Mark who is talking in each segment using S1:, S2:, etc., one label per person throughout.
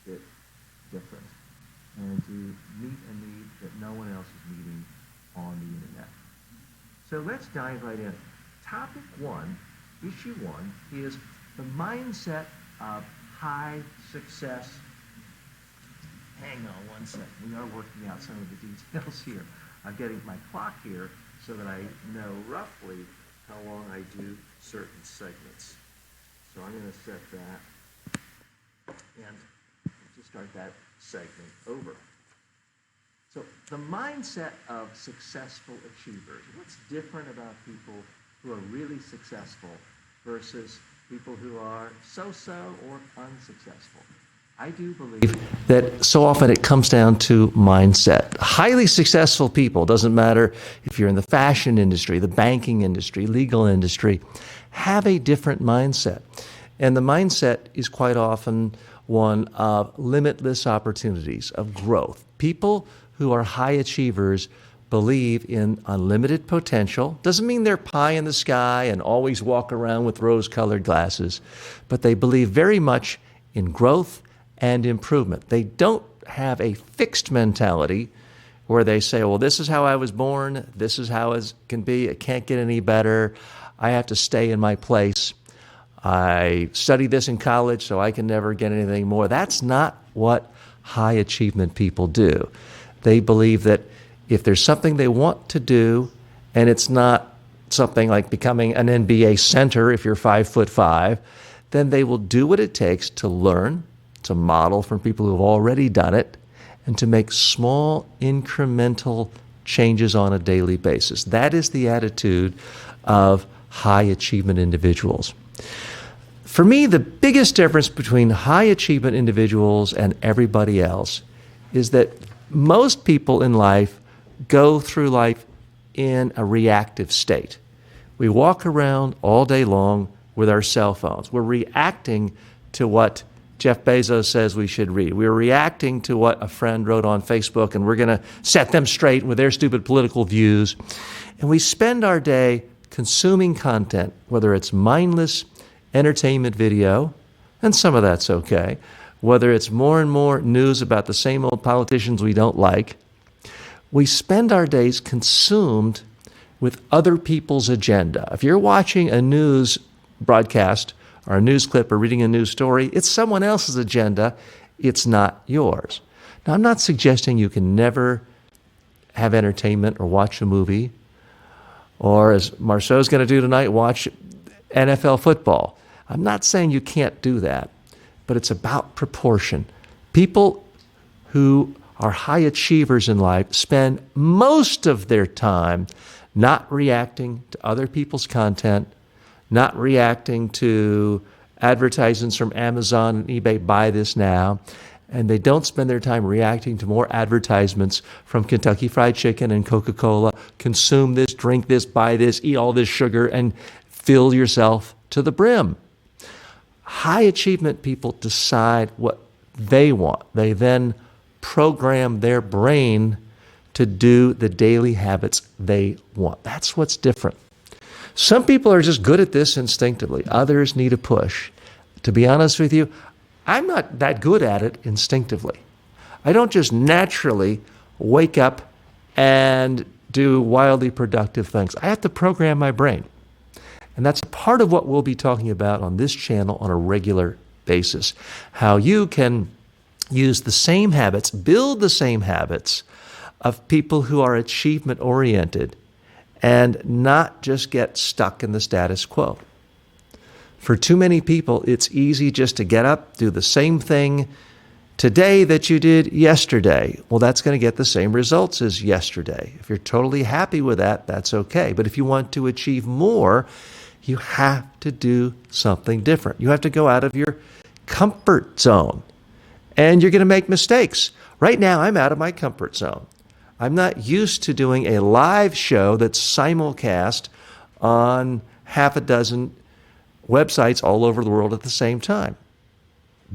S1: Bit different and to meet a need that no one else is meeting on the internet. So let's dive right in. Topic 1, issue 1, is the mindset of high success. Hang on one second. We are working out some of the details here. I'm getting my clock here so that I know roughly how long I do certain segments. So I'm going to set that and to start that segment over. So the mindset of successful achievers. What's different about people who are really successful versus people who are so-so or unsuccessful? I do believe that so often it comes down to mindset. Highly successful people, doesn't matter if you're in the fashion industry, the banking industry, legal industry, have a different mindset. And the mindset is quite often one of limitless opportunities, of growth. People who are high achievers believe in unlimited potential. Doesn't mean they're pie in the sky and always walk around with rose-colored glasses, but they believe very much in growth and improvement. They don't have a fixed mentality where they say, well, this is how I was born, this is how it can be, it can't get any better, I have to stay in my place. I studied this in college, so I can never get anything more. That's not what high achievement people do. They believe that if there's something they want to do, and it's not something like becoming an NBA center if you're 5'5", then they will do what it takes to learn, to model from people who have already done it, and to make small incremental changes on a daily basis. That is the attitude of high achievement individuals. For me, the biggest difference between high achievement individuals and everybody else is that most people in life go through life in a reactive state. We walk around all day long with our cell phones. We're reacting to what Jeff Bezos says we should read. We're reacting to what a friend wrote on Facebook, and we're going to set them straight with their stupid political views. And we spend our day consuming content, whether it's mindless entertainment video, and some of that's okay, whether it's more and more news about the same old politicians we don't like. We spend our days consumed with other people's agenda. If you're watching a news broadcast or a news clip or reading a news story, it's someone else's agenda. It's not yours. Now, I'm not suggesting you can never have entertainment or watch a movie, or as Marceau's going to do tonight, watch NFL football. I'm not saying you can't do that, but it's about proportion. People who are high achievers in life spend most of their time not reacting to other people's content, not reacting to advertisements from Amazon and eBay, buy this now, and they don't spend their time reacting to more advertisements from Kentucky Fried Chicken and Coca-Cola, consume this, drink this, buy this, eat all this sugar, and fill yourself to the brim. High achievement people decide what they want. They then program their brain to do the daily habits they want. That's what's different. Some people are just good at this instinctively. Others need a push. To be honest with you, I'm not that good at it instinctively. I don't just naturally wake up and do wildly productive things. I have to program my brain. And that's part of what we'll be talking about on this channel on a regular basis. How you can use the same habits, build the same habits of people who are achievement-oriented and not just get stuck in the status quo. For too many people, it's easy just to get up, do the same thing today that you did yesterday. Well, that's going to get the same results as yesterday. If you're totally happy with that, that's okay. But if you want to achieve more, you have to do something different. You have to go out of your comfort zone. And you're going to make mistakes. Right now, I'm out of my comfort zone. I'm not used to doing a live show that's simulcast on half a dozen websites all over the world at the same time.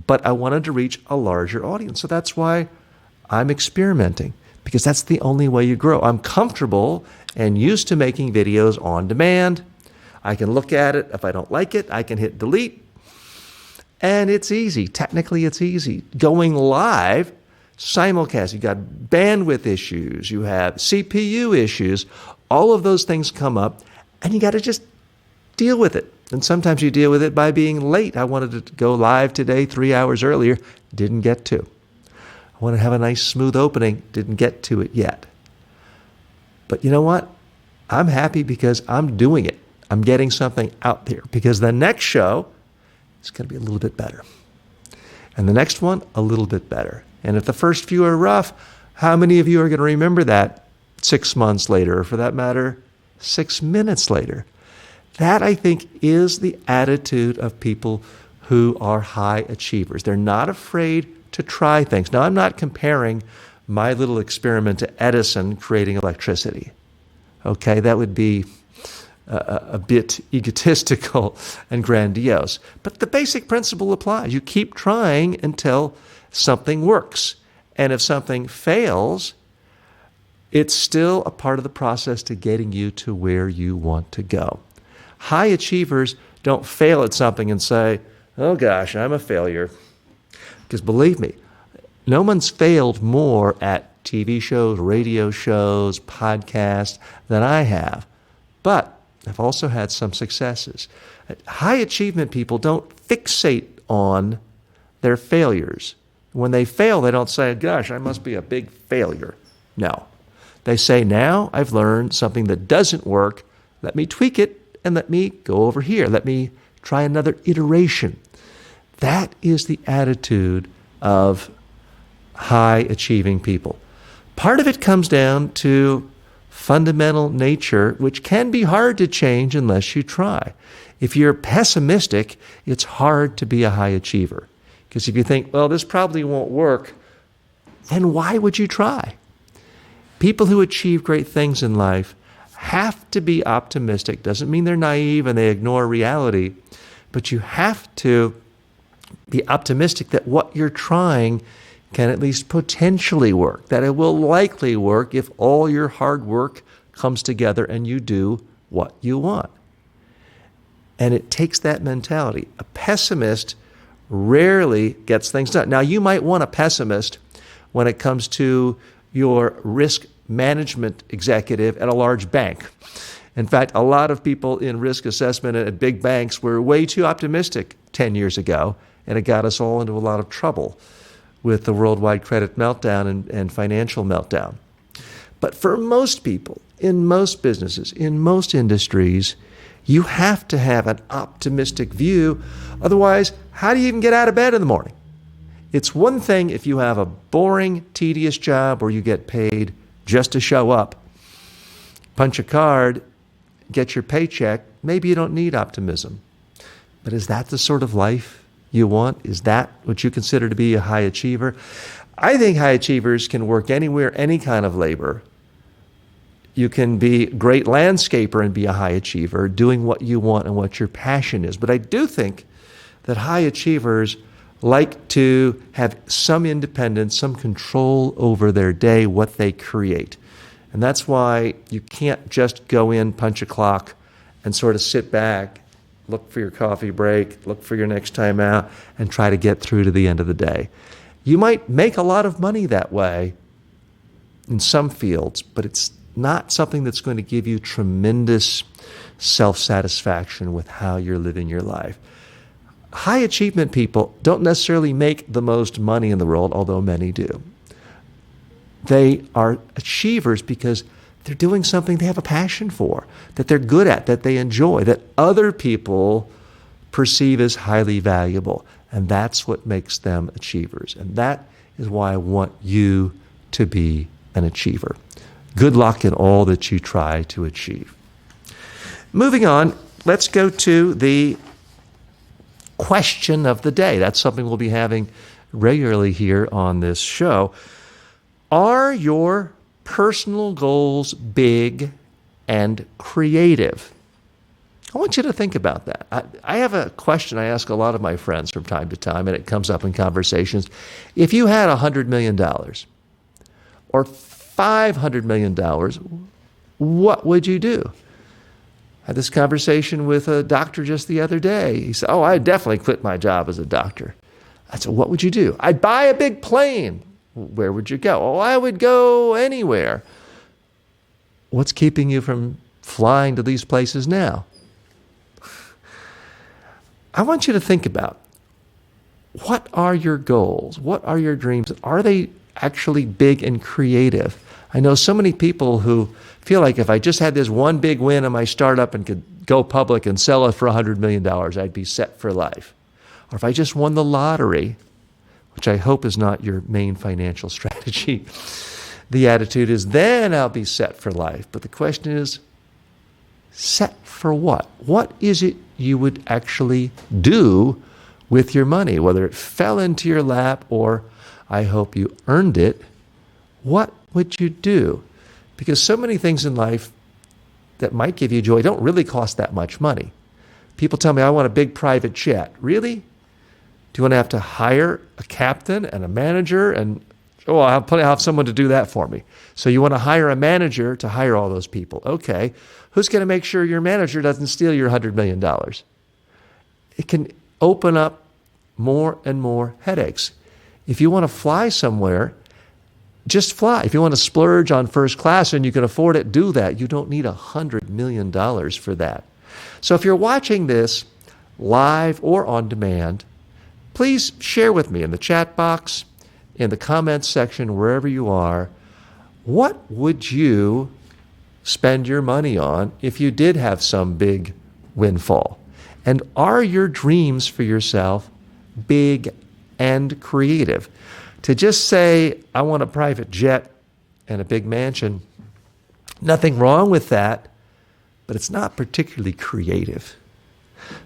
S1: But I wanted to reach a larger audience. So that's why I'm experimenting, because that's the only way you grow. I'm comfortable and used to making videos on demand. I can look at it. If I don't like it, I can hit delete. And it's easy. Technically, it's easy. Going live, simulcast, you've got bandwidth issues, you have CPU issues, all of those things come up, and you got to just deal with it. And sometimes you deal with it by being late. I wanted to go live today 3 hours earlier, didn't get to. I want to have a nice smooth opening, didn't get to it yet. But you know what? I'm happy because I'm doing it. I'm getting something out there, because the next show is going to be a little bit better. And the next one, a little bit better. And if the first few are rough, how many of you are going to remember that 6 months later, or for that matter, 6 minutes later? That, I think, is the attitude of people who are high achievers. They're not afraid to try things. Now, I'm not comparing my little experiment to Edison creating electricity. Okay, that would be a bit egotistical and grandiose. But the basic principle applies. You keep trying until something works. And if something fails, it's still a part of the process to getting you to where you want to go. High achievers don't fail at something and say, oh gosh, I'm a failure. Because believe me, no one's failed more at TV shows, radio shows, podcasts than I have. But I've also had some successes. High achievement people don't fixate on their failures. When they fail, they don't say, gosh, I must be a big failure. No. They say, now I've learned something that doesn't work. Let me tweak it and let me go over here. Let me try another iteration. That is the attitude of high achieving people. Part of it comes down to fundamental nature, which can be hard to change unless you try. If you're pessimistic, it's hard to be a high achiever. Because if you think, well, this probably won't work, then why would you try? People who achieve great things in life
S2: have to be optimistic. Doesn't mean they're naive and they ignore reality, but you have to be optimistic that what you're trying can at least potentially work, that it will likely work if all your hard work comes together and you do what you want. And it takes that mentality. A pessimist rarely gets things done. Now, you might want a pessimist when it comes to your risk management executive at a large bank. In fact, a lot of people in risk assessment at big banks were way too optimistic 10 years ago, and it got us all into a lot of trouble with the worldwide credit meltdown and financial meltdown. But for most people, in most businesses, in most industries, you have to have an optimistic view. Otherwise, how do you even get out of bed in the morning? It's one thing if you have a boring, tedious job where you get paid just to show up, punch a card, get your paycheck. Maybe you don't need optimism. But is that the sort of life you want? Is that what you consider to be a high achiever? I think high achievers can work anywhere, any kind of labor. You can be a great landscaper and be a high achiever, doing what you want and what your passion is. But I do think that high achievers like to have some independence, some control over their day, what they create. And that's why you can't just go in, punch a clock, and sort of sit back, look for your coffee break, look for your next time out, and try to get through to the end of the day. You might make a lot of money that way in some fields, but it's not something that's going to give you tremendous self-satisfaction with how you're living your life. High achievement people don't necessarily make the most money in the world, although many do. They are achievers because they're doing something they have a passion for, that they're good at, that they enjoy, that other people perceive as highly valuable. And that's what makes them achievers. And that is why I want you to be an achiever. Good luck in all that you try to achieve. Moving on, let's go to the question of the day. That's something we'll be having regularly here on this show. Are your personal goals big and creative? I want you to think about that. I have a question I ask a lot of my friends from time to time, and it comes up in conversations. If you had $100 million or $500 million, what would you do? I had this conversation with a doctor just the other day. He said, I'd definitely quit my job as a doctor. I said, what would you do? I'd buy a big plane. Where would you go? I would go anywhere. What's keeping you from flying to these places now? I want you to think about, what are your goals? What are your dreams? Are they actually big and creative? I know so many people who feel like if I just had this one big win in my startup and could go public and sell it for $100 million, I'd be set for life. Or if I just won the lottery, which I hope is not your main financial strategy, the attitude is, then I'll be set for life. But the question is, set for what? What is it you would actually do with your money? Whether it fell into your lap or I hope you earned it, what would you do? Because so many things in life that might give you joy don't really cost that much money. People tell me, I want a big private jet. Really? Do you want to have to hire a captain and a manager? And, I'll have someone to do that for me. So you want to hire a manager to hire all those people. Okay. Who's going to make sure your manager doesn't steal your $100 million? It can open up more and more headaches. If you want to fly somewhere, just fly. If you want to splurge on first class and you can afford it, do that. You don't need $100 million for that. So if you're watching this live or on demand, please share with me in the chat box, in the comments section, wherever you are, what would you spend your money on if you did have some big windfall? And are your dreams for yourself big and creative? To just say, I want a private jet and a big mansion, nothing wrong with that, but it's not particularly creative.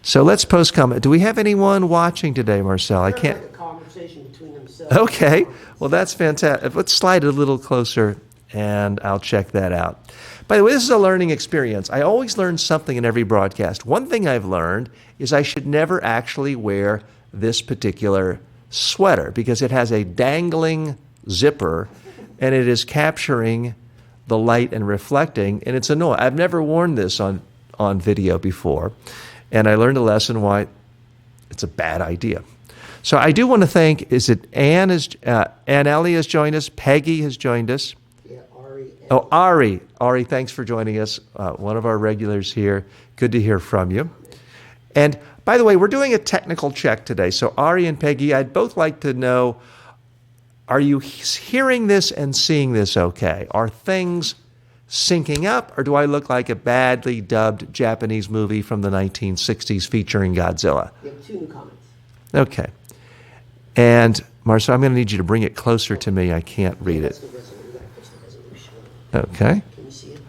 S2: So let's post comment. Do we have anyone watching today, Marcel? I can't.
S3: Like a conversation between themselves.
S2: Okay. Well, that's fantastic. Let's slide it a little closer, and I'll check that out. By the way, this is a learning experience. I always learn something in every broadcast. One thing I've learned is I should never actually wear this particular sweater because it has a dangling zipper and it is capturing the light and reflecting, and it's annoying. I've never worn this on video before, and I learned a lesson why it's a bad idea. So I do want to thank, Ann Ellie has joined us, Peggy has joined us.
S3: Yeah, Ari.
S2: Oh, Ari. Ari, thanks for joining us. One of our regulars here. Good to hear from you. And by the way, we're doing a technical check today. So Ari and Peggy, I'd both like to know, are you hearing this and seeing this okay? Are things syncing up, or do I look like a badly dubbed Japanese movie from the 1960s featuring Godzilla?
S3: You have 2 new comments.
S2: Okay. And Marcia, I'm going to need you to bring it closer to me. I can't read
S3: That's
S2: it.
S3: the resolution. You gotta fix the resolution.
S2: Okay.
S3: Can you see it?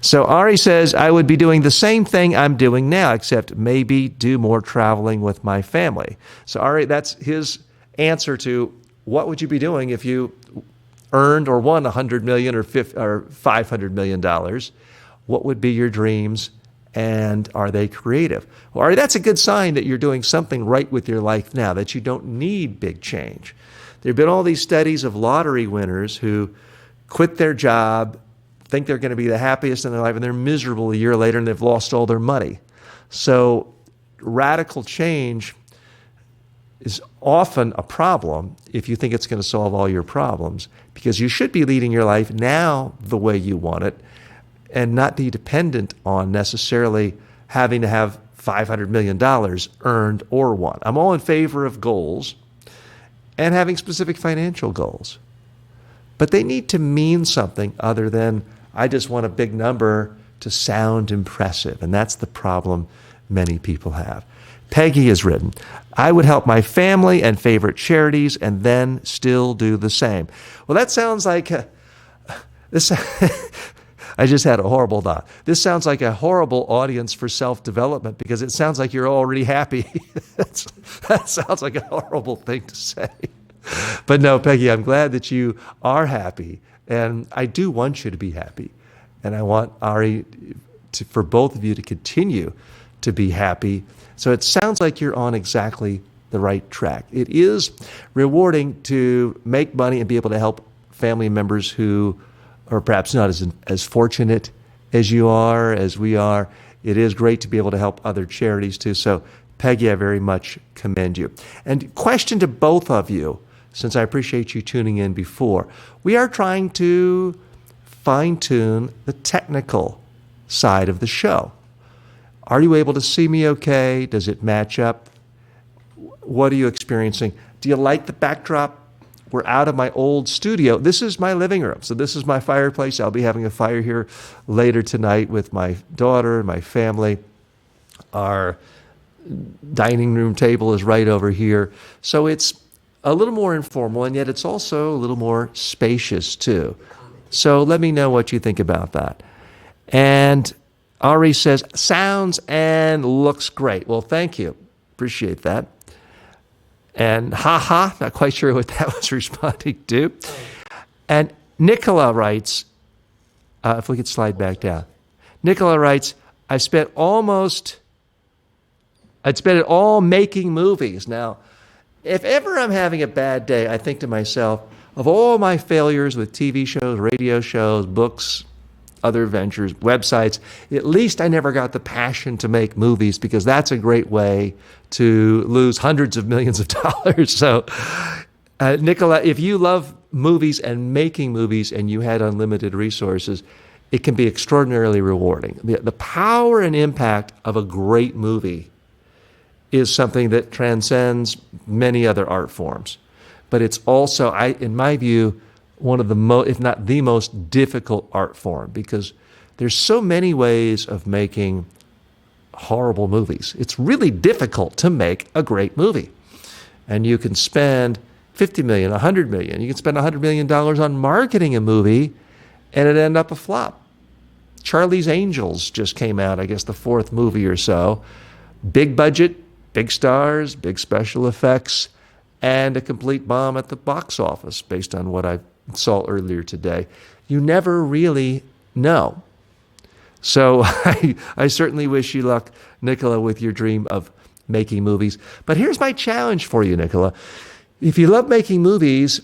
S2: So Ari says, I would be doing the same thing I'm doing now, except maybe do more traveling with my family. So Ari, that's his answer to what would you be doing if you earned or won $100 million or $500 million? What would be your dreams, and are they creative? Well, Ari, that's a good sign that you're doing something right with your life now, that you don't need big change. There have been all these studies of lottery winners who quit their job, think they're going to be the happiest in their life, and they're miserable a year later and they've lost all their money. So radical change is often a problem if you think it's going to solve all your problems, because you should be leading your life now the way you want it and not be dependent on necessarily having to have $500 million earned or won. I'm all in favor of goals and having specific financial goals, but they need to mean something other than I just want a big number to sound impressive, and that's the problem many people have. Peggy has written, I would help my family and favorite charities and then still do the same. Well, that sounds like this. I just had a horrible thought. This sounds like a horrible audience for self-development because it sounds like you're already happy. That sounds like a horrible thing to say. But no, Peggy, I'm glad that you are happy. And I do want you to be happy. And I want Ari, for both of you to continue to be happy. So it sounds like you're on exactly the right track. It is rewarding to make money and be able to help family members who are perhaps not as fortunate as you are, as we are. It is great to be able to help other charities too. So Peggy, I very much commend you. And question to both of you, since I appreciate you tuning in before. We are trying to fine-tune the technical side of the show. Are you able to see me okay? Does it match up? What are you experiencing? Do you like the backdrop? We're out of my old studio. This is my living room. So this is my fireplace. I'll be having a fire here later tonight with my daughter, my family. Our dining room table is right over here. So it's a little more informal, and yet it's also a little more spacious too. So let me know what you think about that. And Ari says, sounds and looks great. Well, thank you. Appreciate that. And not quite sure what that was responding to. And Nicola writes, if we could slide back down. Nicola writes, I'd spent it all making movies. Now, if ever I'm having a bad day, I think to myself, of all my failures with TV shows, radio shows, books, other ventures, websites, at least I never got the passion to make movies, because that's a great way to lose hundreds of millions of dollars. So, Nicola, if you love movies and making movies and you had unlimited resources, it can be extraordinarily rewarding. The power and impact of a great movie is something that transcends many other art forms. But it's also, in my view, one of the most, if not the most difficult art form, because there's so many ways of making horrible movies. It's really difficult to make a great movie. And you can spend $50 million, $100 million. You can spend $100 million on marketing a movie and it end up a flop. Charlie's Angels just came out, I guess the 4th movie or so. Big budget, big stars, big special effects, and a complete bomb at the box office based on what I saw earlier today. You never really know. So I certainly wish you luck, Nicola, with your dream of making movies. But here's my challenge for you, Nicola. If you love making movies,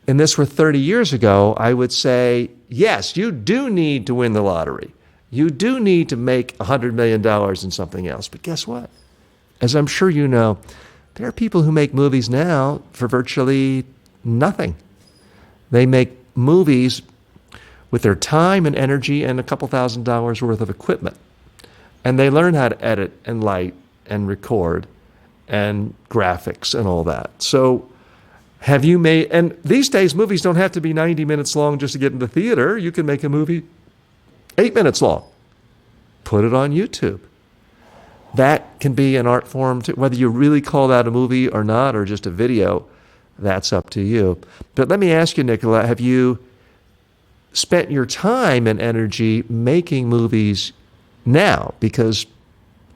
S2: and this were 30 years ago, I would say, yes, you do need to win the lottery. You do need to make $100 million in something else. But guess what? As I'm sure you know, there are people who make movies now for virtually nothing. They make movies with their time and energy and a couple $1,000s worth of equipment. And they learn how to edit and light and record and graphics and all that. So have you made, and these days movies don't have to be 90 minutes long just to get into theater. You can make a movie 8 minutes long. Put it on YouTube. That can be an art form too. Whether you really call that a movie or not, or just a video, that's up to you. But let me ask you, Nicola, have you spent your time and energy making movies now? Because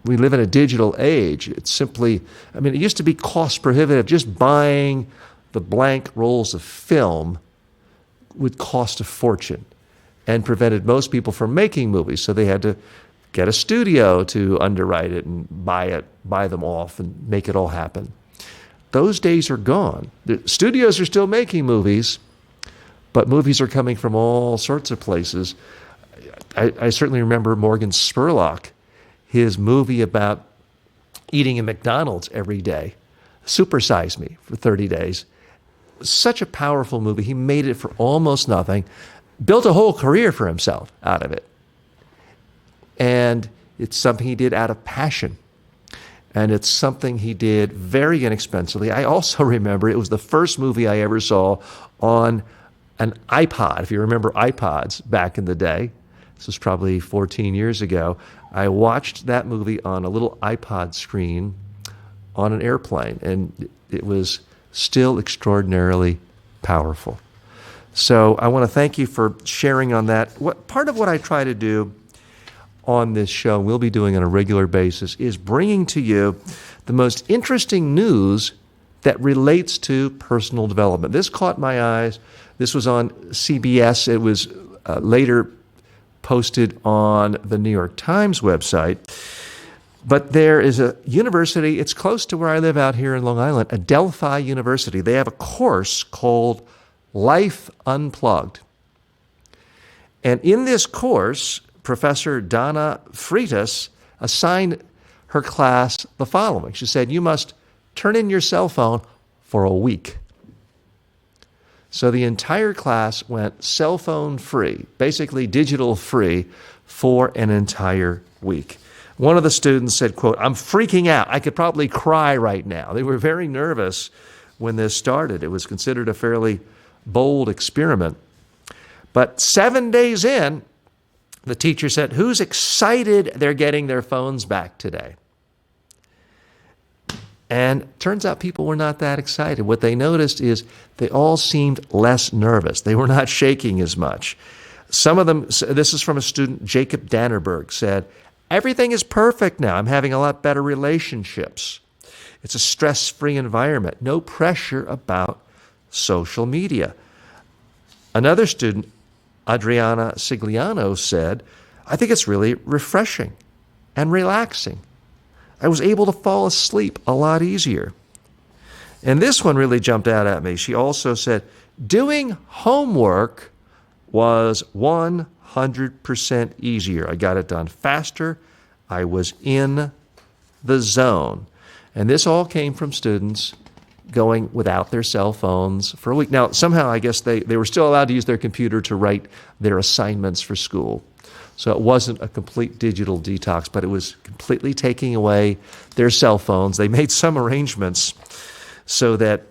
S2: we live in a digital age. It's simply, I mean, it used to be cost prohibitive. Just buying the blank rolls of film would cost a fortune and prevented most people from making movies. So they had to get a studio to underwrite it and buy them off and make it all happen. Those days are gone. The studios are still making movies, but movies are coming from all sorts of places. I certainly remember Morgan Spurlock, his movie about eating at McDonald's every day, Super Size Me, for 30 days. Such a powerful movie. He made it for almost nothing, built a whole career for himself out of it. And it's something he did out of passion. And it's something he did very inexpensively. I also remember it was the first movie I ever saw on an iPod. If you remember iPods back in the day, this was probably 14 years ago. I watched that movie on a little iPod screen on an airplane, and it was still extraordinarily powerful. So I want to thank you for sharing on that. Part of what I try to do on this show, we'll be doing on a regular basis, is bringing to you the most interesting news that relates to personal development. This caught my eyes. This was on CBS. It was later posted on the New York Times website. But there is a university, it's close to where I live out here in Long Island, Adelphi University. They have a course called Life Unplugged. And in this course, Professor Donna Freitas assigned her class the following. She said, you must turn in your cell phone for a week. So the entire class went cell phone free, basically digital free, for an entire week. One of the students said, quote, I'm freaking out. I could probably cry right now. They were very nervous when this started. It was considered a fairly bold experiment. But 7 days in, the teacher said, who's excited they're getting their phones back today? And turns out people were not that excited. What they noticed is they all seemed less nervous. They were not shaking as much. Some of them, this is from a student, Jacob Dannerberg, said, everything is perfect now. I'm having a lot better relationships. It's a stress-free environment. No pressure about social media. Another student, Adriana Sigliano, said, I think it's really refreshing and relaxing. I was able to fall asleep a lot easier. And this one really jumped out at me. She also said, doing homework was 100% easier. I got it done faster. I was in the zone. And this all came from students going without their cell phones for a week. Now, somehow, I guess they were still allowed to use their computer to write their assignments for school. So it wasn't a complete digital detox, but it was completely taking away their cell phones. They made some arrangements so that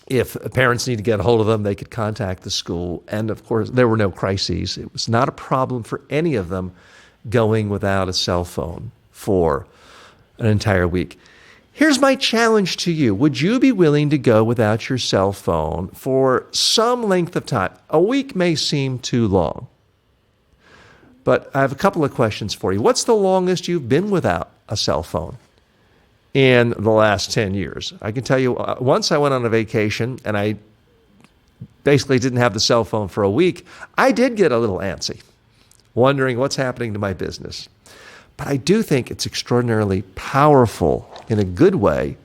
S2: if parents need to get a hold of them, they could contact the school. And of course, there were no crises. It was not a problem for any of them going without a cell phone for an entire week. Here's my challenge to you. Would you be willing to go without your cell phone for some length of time? A week may seem too long. But I have a couple of questions for you. What's the longest you've been without a cell phone in the last 10 years? I can tell you, once I went on a vacation and I basically didn't have the cell phone for a week. I did get a little antsy wondering what's happening to my business. But I do think it's extraordinarily powerful in a good way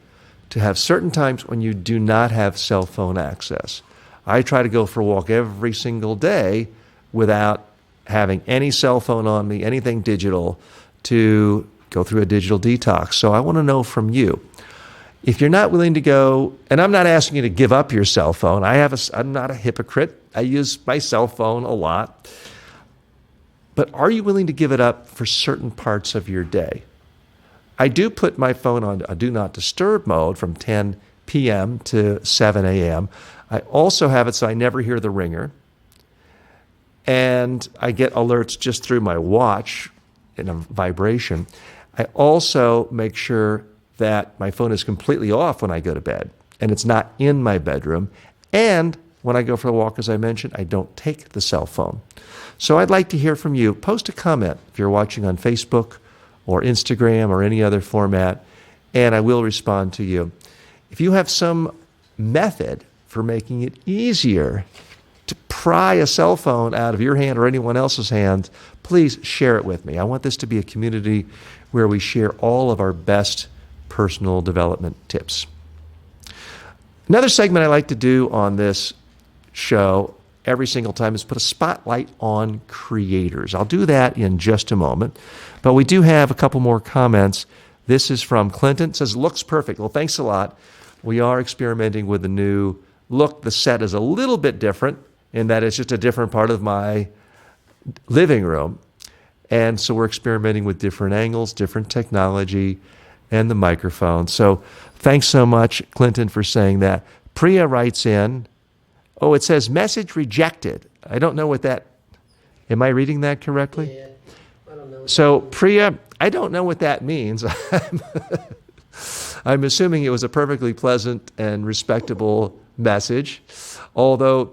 S2: to have certain times when you do not have cell phone access. I try to go for a walk every single day without having any cell phone on me, anything digital, to go through a digital detox. So I want to know from you, if you're not willing to go, and I'm not asking you to give up your cell phone. I'm not a hypocrite. I use my cell phone a lot. But are you willing to give it up for certain parts of your day? I do put my phone on a do not disturb mode from 10 p.m. to 7 a.m. I also have it so I never hear the ringer. And I get alerts just through my watch in a vibration. I also make sure that my phone is completely off when I go to bed and it's not in my bedroom. And when I go for a walk, as I mentioned, I don't take the cell phone. So I'd like to hear from you. Post a comment if you're watching on Facebook or Instagram or any other format, and I will respond to you. If you have some method for making it easier to pry a cell phone out of your hand or anyone else's hand, please share it with me. I want this to be a community where we share all of our best personal development tips. Another segment I like to do on this show every single time is put a spotlight on creators. I'll do that in just a moment, but we do have a couple more comments. This is from Clinton. It says, looks perfect. Well, thanks a lot. We are experimenting with the new look. The set is a little bit different in that it's just a different part of my living room. And so we're experimenting with different angles, different technology, and the microphone. So thanks so much, Clinton, for saying that. Priya writes in, it says message rejected. I don't know what that, am I reading that correctly?
S3: Yeah, I don't know.
S2: So Priya, I don't know what that means. I'm assuming it was a perfectly pleasant and respectable message, although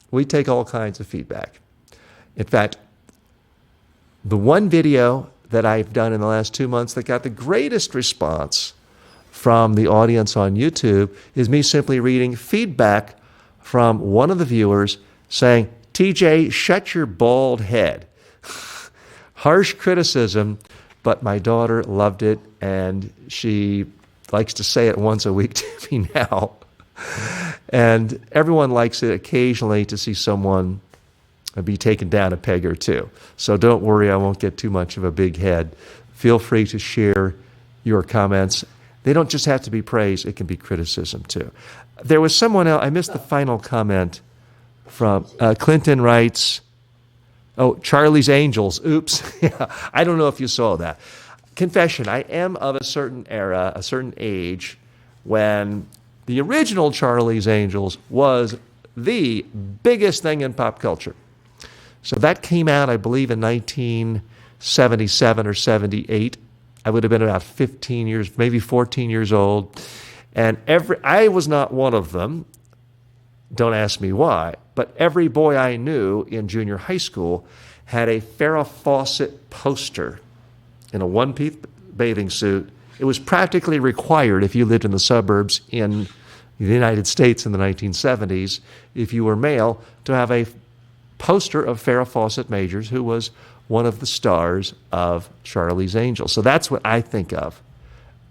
S2: we take all kinds of feedback. In fact, the one video that I've done in the last 2 months that got the greatest response from the audience on YouTube is me simply reading feedback from one of the viewers saying, TJ, shut your bald head. Harsh criticism, but my daughter loved it, and she likes to say it once a week to me now. And everyone likes it occasionally to see someone be taken down a peg or two. So don't worry, I won't get too much of a big head. Feel free to share your comments. They don't just have to be praise, it can be criticism too. There was someone else, I missed the final comment from Clinton writes, Charlie's Angels. Oops. Yeah, I don't know if you saw that. Confession, I am of a certain era, a certain age, when the original Charlie's Angels was the biggest thing in pop culture. So that came out, I believe, in 1977 or 78. I would have been about 15 years, maybe 14 years old. And I was not one of them. Don't ask me why. But every boy I knew in junior high school had a Farrah Fawcett poster in a one-piece bathing suit. It was practically required if you lived in the suburbs in the United States in the 1970s, if you were male, to have a poster of Farrah Fawcett Majors, who was one of the stars of Charlie's Angels. So that's what I think of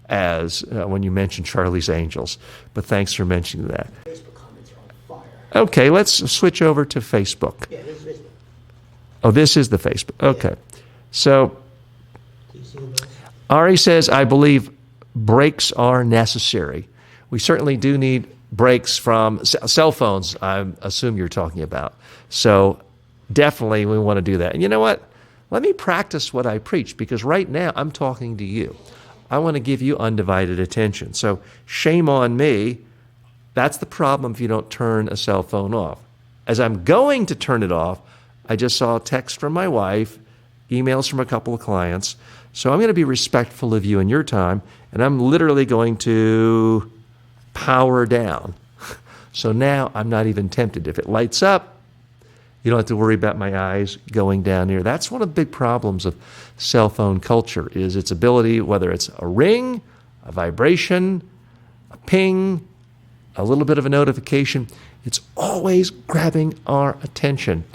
S2: as when you mention Charlie's Angels. But thanks for mentioning that.
S3: Facebook comments are on fire.
S2: Okay, let's switch over to Facebook.
S3: Yeah, this is Facebook.
S2: Oh, this is the Facebook. Okay. So
S3: Do you see the notes?
S2: Ari says, I believe breaks are necessary. We certainly do need breaks from cell phones, I assume you're talking about. So definitely we want to do that. And you know what? Let me practice what I preach, because right now I'm talking to you. I want to give you undivided attention. So shame on me. That's the problem if you don't turn a cell phone off. As I'm going to turn it off, I just saw a text from my wife, emails from a couple of clients. So I'm going to be respectful of you and your time, and I'm literally going to power down. So now I'm not even tempted. If it lights up, you don't have to worry about my eyes going down here. That's one of the big problems of cell phone culture, is its ability, whether it's a ring, a vibration, a ping, a little bit of a notification, it's always grabbing our attention.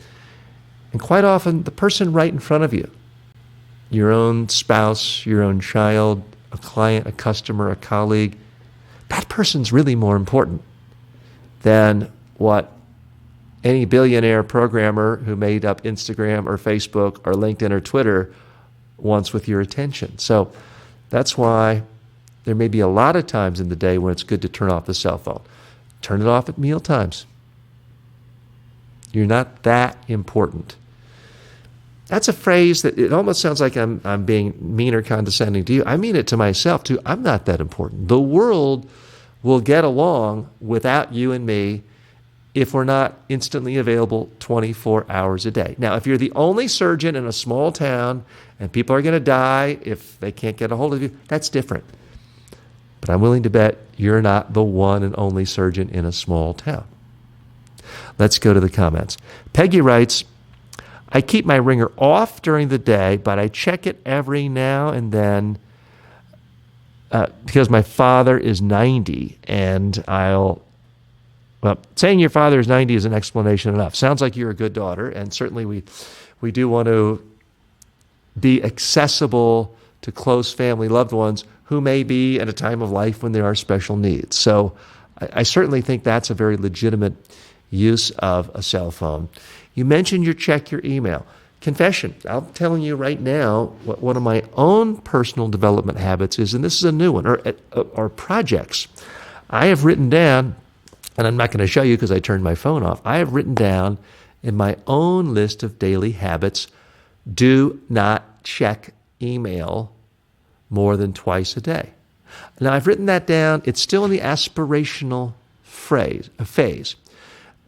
S2: And quite often, the person right in front of you, your own spouse, your own child, a client, a customer, a colleague, that person's really more important than what any billionaire programmer who made up Instagram or Facebook or LinkedIn or Twitter wants with your attention. So that's why there may be a lot of times in the day when it's good to turn off the cell phone. Turn it off at meal times. You're not that important. That's a phrase that it almost sounds like I'm being mean or condescending to you. I mean it to myself too. I'm not that important. The world will get along without you and me if we're not instantly available 24 hours a day. Now, if you're the only surgeon in a small town and people are going to die if they can't get a hold of you, that's different. But I'm willing to bet you're not the one and only surgeon in a small town. Let's go to the comments. Peggy writes, I keep my ringer off during the day, but I check it every now and then because my father is 90 and saying your father is 90 is an explanation enough. Sounds like you're a good daughter, and certainly we do want to be accessible to close family loved ones who may be at a time of life when there are special needs. So I certainly think that's a very legitimate use of a cell phone. You mentioned you check your email. Confession, I'm telling you right now what one of my own personal development habits is, and this is a new one, or projects. I have written down, and I'm not going to show you because I turned my phone off, I have written down in my own list of daily habits, do not check email more than twice a day. Now, I've written that down. It's still in the aspirational phase,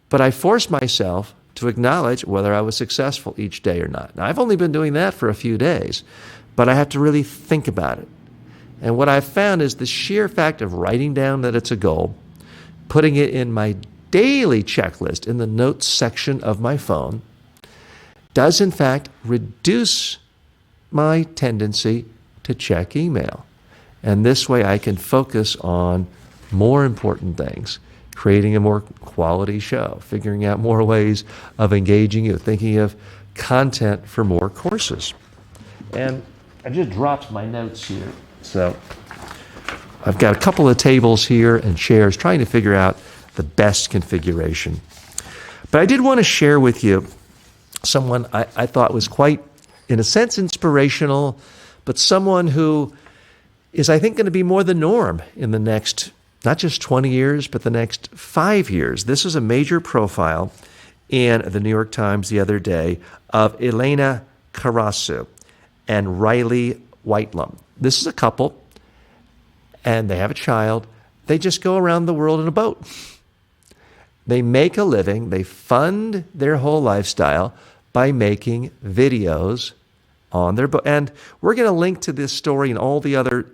S2: but I force myself to acknowledge whether I was successful each day or not. Now, I've only been doing that for a few days, but I have to really think about it. And what I've found is the sheer fact of writing down that it's a goal, putting it in my daily checklist in the notes section of my phone, does in fact reduce my tendency to check email. And this way I can focus on more important things, creating a more quality show, figuring out more ways of engaging you, thinking of content for more courses. And I just dropped my notes here. So I've got a couple of tables here and chairs trying to figure out the best configuration. But I did want to share with you someone I thought was quite, in a sense, inspirational, but someone who is, I think, going to be more the norm in the next, not just 20 years, but the next 5 years. This is a major profile in the New York Times the other day of Elena Karasu and Riley Whitelum. This is a couple, and they have a child. They just go around the world in a boat. They make a living. They fund their whole lifestyle by making videos on their boat. And we're going to link to this story and all the other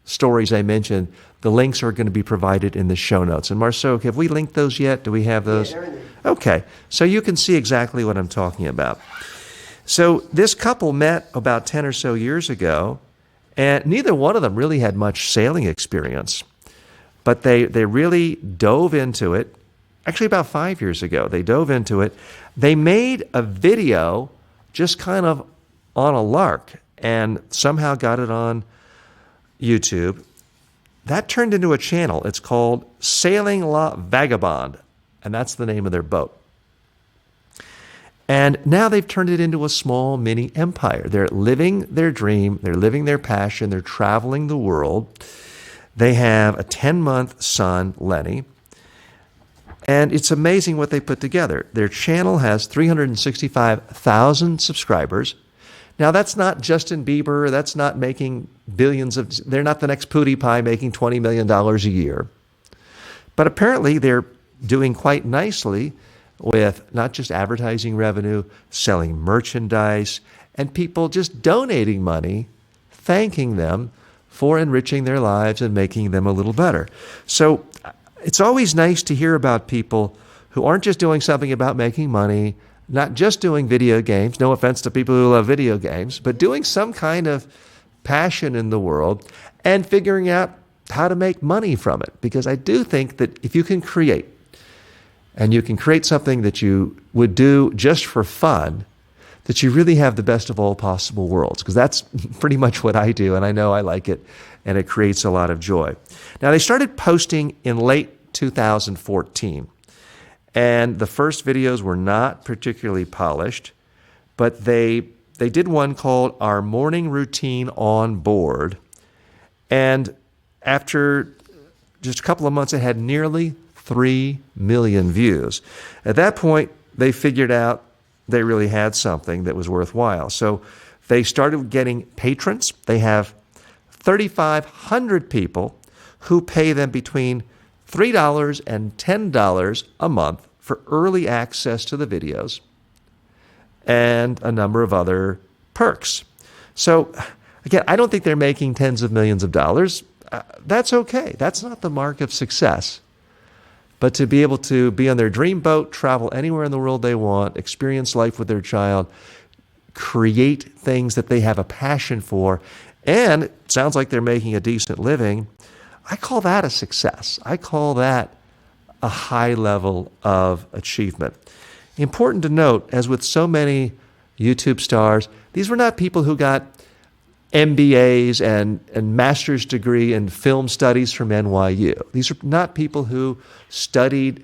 S2: stories I mentioned. The links are going to be provided in the show notes. And Marceau, have we linked those yet? Do we have those?
S3: Yeah, they're in there.
S2: Okay, so you can see exactly what I'm talking about. So this couple met about 10 or so years ago, and neither one of them really had much sailing experience. But they really dove into it. Actually, about 5 years ago, they dove into it. They made a video just kind of on a lark and somehow got it on YouTube. That turned into a channel. It's called Sailing La Vagabond, and that's the name of their boat. And now they've turned it into a small mini empire. They're living their dream. They're living their passion. They're traveling the world. They have a 10-month son, Lenny. And it's amazing what they put together. Their channel has 365,000 subscribers. Now, that's not Justin Bieber. That's not making billions of... They're not the next PewDiePie making $20 million a year. But apparently, they're doing quite nicely with not just advertising revenue, selling merchandise, and people just donating money, thanking them for enriching their lives and making them a little better. So it's always nice to hear about people who aren't just doing something about making money, not just doing video games, no offense to people who love video games, but doing some kind of passion in the world and figuring out how to make money from it. Because I do think that if you can create, and you can create something that you would do just for fun, that you really have the best of all possible worlds, because that's pretty much what I do, and I know I like it, and it creates a lot of joy. Now, they started posting in late 2014, and the first videos were not particularly polished, but they did one called Our Morning Routine on Board, and after just a couple of months, it had nearly 3 million views. At that point, they figured out they really had something that was worthwhile. So they started getting patrons. They have 3,500 people who pay them between $3 and $10 a month for early access to the videos and a number of other perks. So again, I don't think they're making tens of millions of dollars. That's okay. That's not the mark of success. But to be able to be on their dream boat, travel anywhere in the world they want, experience life with their child, create things that they have a passion for, and it sounds like they're making a decent living, I call that a success. I call that a high level of achievement. Important to note, as with so many YouTube stars, these were not people who got MBAs and master's degree in film studies from NYU. These are not people who studied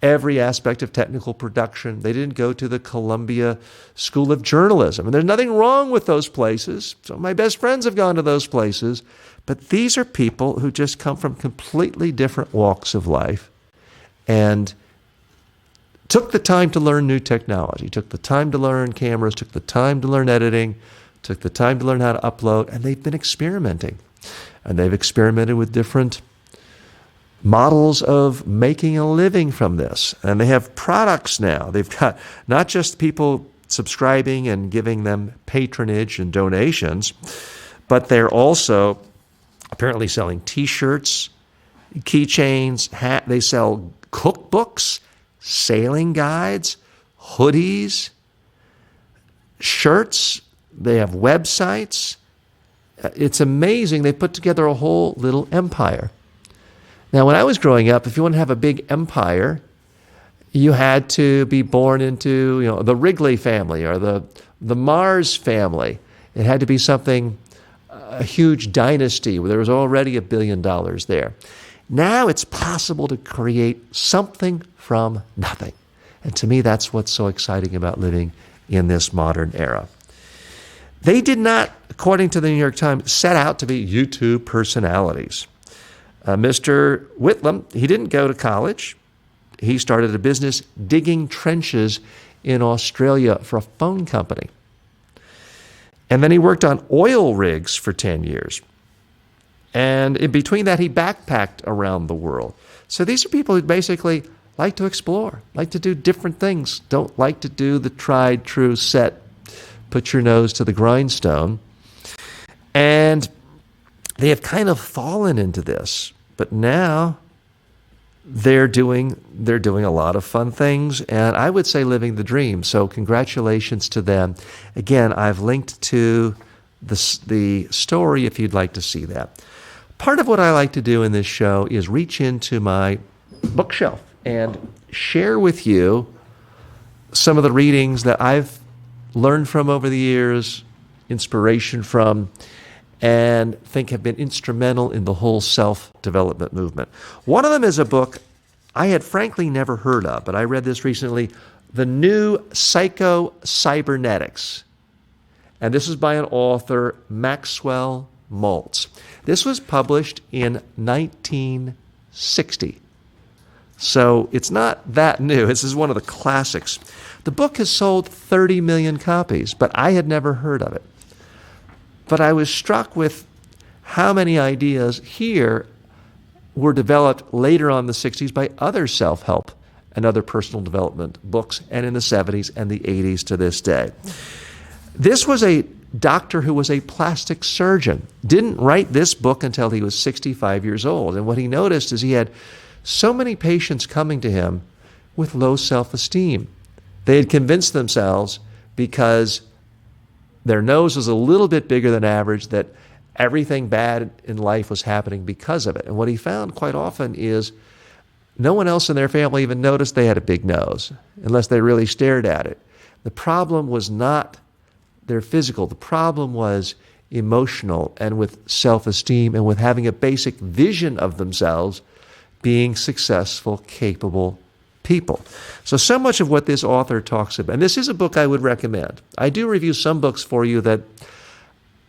S2: every aspect of technical production. They didn't go to the Columbia School of Journalism. And there's nothing wrong with those places. Some of my best friends have gone to those places. But these are people who just come from completely different walks of life and took the time to learn new technology, took the time to learn cameras, took the time to learn editing, took the time to learn how to upload, and they've been experimenting. And they've experimented with different models of making a living from this. And they have products now. They've got not just people subscribing and giving them patronage and donations, but they're also apparently selling T-shirts, keychains, they sell cookbooks, sailing guides, hoodies, shirts. They have websites. It's amazing. They put together a whole little empire. Now, when I was growing up, if you want to have a big empire, you had to be born into, the Wrigley family or the Mars family. It had to be something, a huge dynasty where there was already $1 billion there. Now it's possible to create something from nothing. And to me, that's what's so exciting about living in this modern era. They did not, according to the New York Times, set out to be YouTube personalities. Mr. Whitlam, he didn't go to college. He started a business digging trenches in Australia for a phone company. And then he worked on oil rigs for 10 years. And in between that, he backpacked around the world. So these are people who basically like to explore, like to do different things, don't like to do the tried, true, set, put your nose to the grindstone. And they have kind of fallen into this, but now they're doing a lot of fun things, and I would say living the dream. So congratulations to them. Again, I've linked to the story if you'd like to see that. Part of what I like to do in this show is reach into my bookshelf and share with you some of the readings that I've learned from over the years, inspiration from, and think have been instrumental in the whole self-development movement. One of them is a book I had frankly never heard of, but I read this recently, The New Psycho-Cybernetics. And this is by an author, Maxwell Maltz. This was published in 1960. So it's not that new. This is one of the classics. The book has sold 30 million copies, but I had never heard of it. But I was struck with how many ideas here were developed later on in the 60s by other self-help and other personal development books, and in the 70s and the 80s to this day. This was a doctor who was a plastic surgeon, didn't write this book until he was 65 years old. And what he noticed is he had so many patients coming to him with low self-esteem. They had convinced themselves because their nose was a little bit bigger than average that everything bad in life was happening because of it. And what he found quite often is no one else in their family even noticed they had a big nose unless they really stared at it. The problem was not their physical. The problem was emotional and with self-esteem and with having a basic vision of themselves being successful, capable people. So much of what this author talks about, and this is a book I would recommend. I do review some books for you that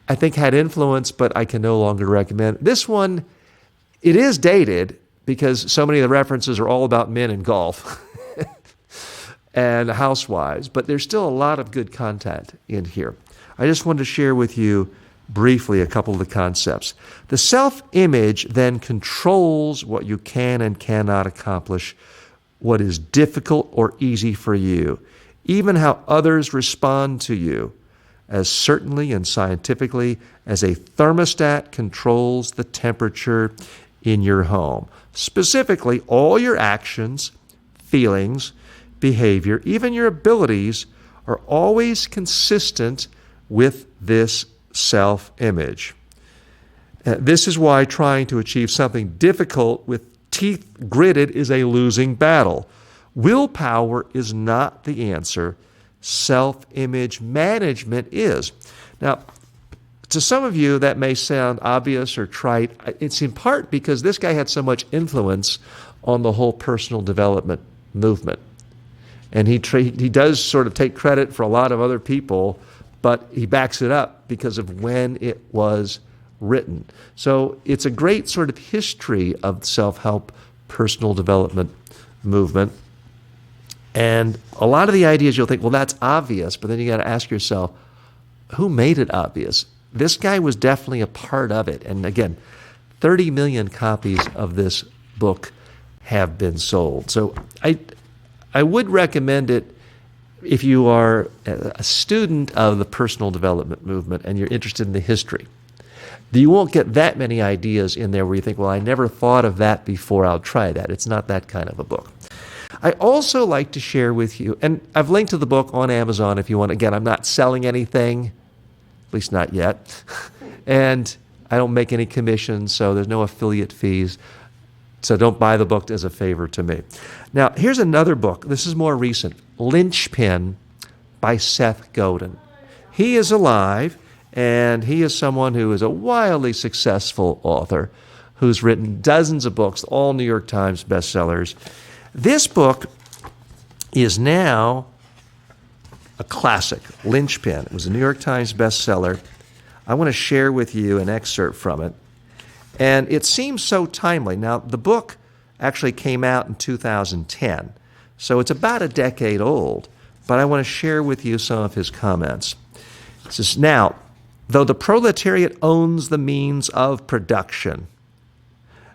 S2: I think had influence, but I can no longer recommend. This one, it is dated because so many of the references are all about men and golf and housewives, but there's still a lot of good content in here. I just wanted to share with you briefly a couple of the concepts. The self-image then controls what you can and cannot accomplish, what is difficult or easy for you, even how others respond to you, as certainly and scientifically as a thermostat controls the temperature in your home. Specifically, all your actions, feelings, behavior, even your abilities are always consistent with this self-image. This is why trying to achieve something difficult with teeth gritted is a losing battle. Willpower is not the answer. Self-image management is. Now, to some of you, that may sound obvious or trite. It's in part because this guy had so much influence on the whole personal development movement. And he does sort of take credit for a lot of other people, but he backs it up because of when it was written. So it's a great sort of history of self-help personal development movement. And a lot of the ideas you'll think, well, that's obvious, but then you got to ask yourself, who made it obvious? This guy was definitely a part of it. And again, 30 million copies of this book have been sold. So I would recommend it if you are a student of the personal development movement and you're interested in the history. You won't get that many ideas in there where you think, well, I never thought of that before, I'll try that. It's not that kind of a book. I also like to share with you, and I've linked to the book on Amazon if you want. Again, I'm not selling anything, at least not yet, and I don't make any commissions, so there's no affiliate fees. So don't buy the book as a favor to me. Now, here's another book. This is more recent, Linchpin by Seth Godin. He is alive, and he is someone who is a wildly successful author who's written dozens of books, all New York Times bestsellers. This book is now a classic, Linchpin. It was a New York Times bestseller. I want to share with you an excerpt from it. And it seems so timely. Now, the book actually came out in 2010, so it's about a decade old, but I want to share with you some of his comments. It says, now, though the proletariat owns the means of production,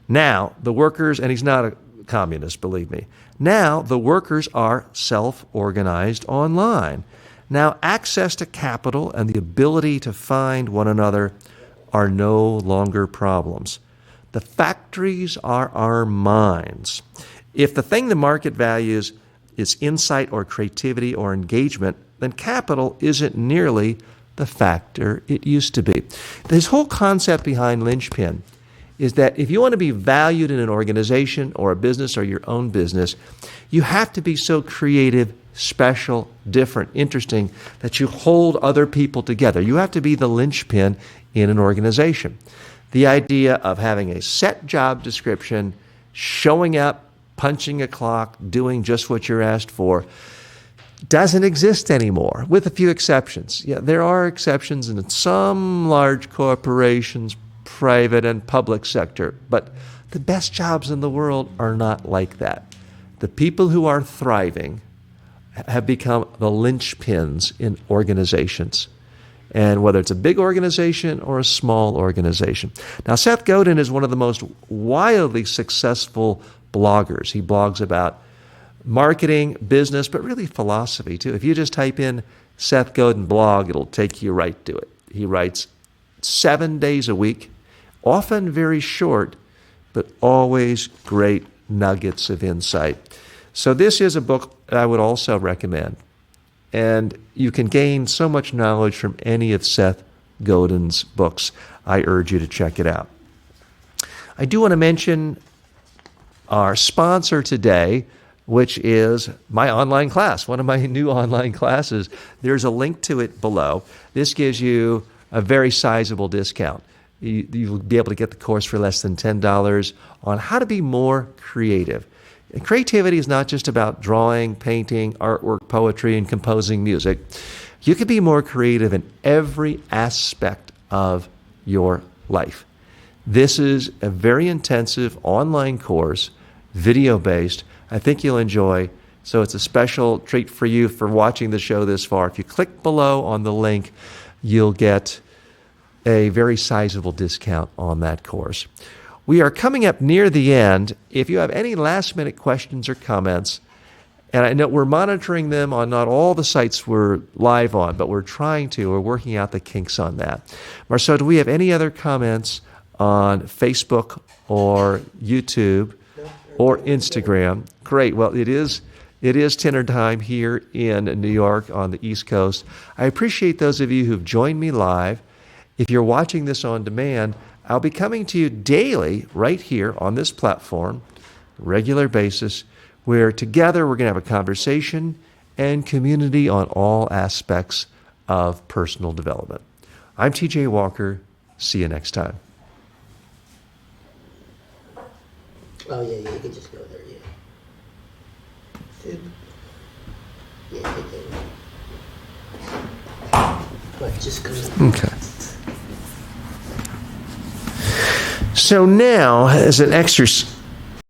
S2: now the workers, and he's not a communist, believe me, now the workers are self-organized online. Now access to capital and the ability to find one another are no longer problems. The factories are our minds. If the thing the market values is insight or creativity or engagement, then capital isn't nearly the factor it used to be. This whole concept behind Linchpin is that if you want to be valued in an organization or a business or your own business, you have to be so creative, special, different, interesting, that you hold other people together. You have to be the linchpin in an organization. The idea of having a set job description, showing up, punching a clock, doing just what you're asked for, doesn't exist anymore, with a few exceptions. Yeah, there are exceptions in some large corporations, private and public sector, but the best jobs in the world are not like that. The people who are thriving have become the linchpins in organizations, and whether it's a big organization or a small organization. Now, Seth Godin is one of the most wildly successful bloggers. He blogs about marketing, business, but really philosophy too. If you just type in Seth Godin blog, it'll take you right to it. He writes 7 days a week, often very short, but always great nuggets of insight. So this is a book that I would also recommend. And you can gain so much knowledge from any of Seth Godin's books. I urge you to check it out. I do want to mention our sponsor today, which is my online class, one of my new online classes. There's a link to it below. This gives you a very sizable discount. You'll be able to get the course for less than $10 on how to be more creative. And creativity is not just about drawing, painting, artwork, poetry, and composing music. You can be more creative in every aspect of your life. This is a very intensive online course, video-based. I think you'll enjoy. So it's a special treat for you for watching the show this far. If you click below on the link, you'll get a very sizable discount on that course. We are coming up near the end. If you have any last-minute questions or comments, and I know we're monitoring them on not all the sites we're live on, but we're working out the kinks on that. Marceau, do we have any other comments on Facebook or YouTube or Instagram? Great. Well, it is dinner time here in New York on the East Coast. I appreciate those of you who've joined me live. If you're watching this on demand, I'll be coming to you daily right here on this platform, regular basis, where together we're going to have a conversation and community on all aspects of personal development. I'm TJ Walker. See you next time.
S3: Oh, yeah, you can just go there, yeah. Food. Yeah, you can. But just go.
S2: Okay. So now, as an exercise,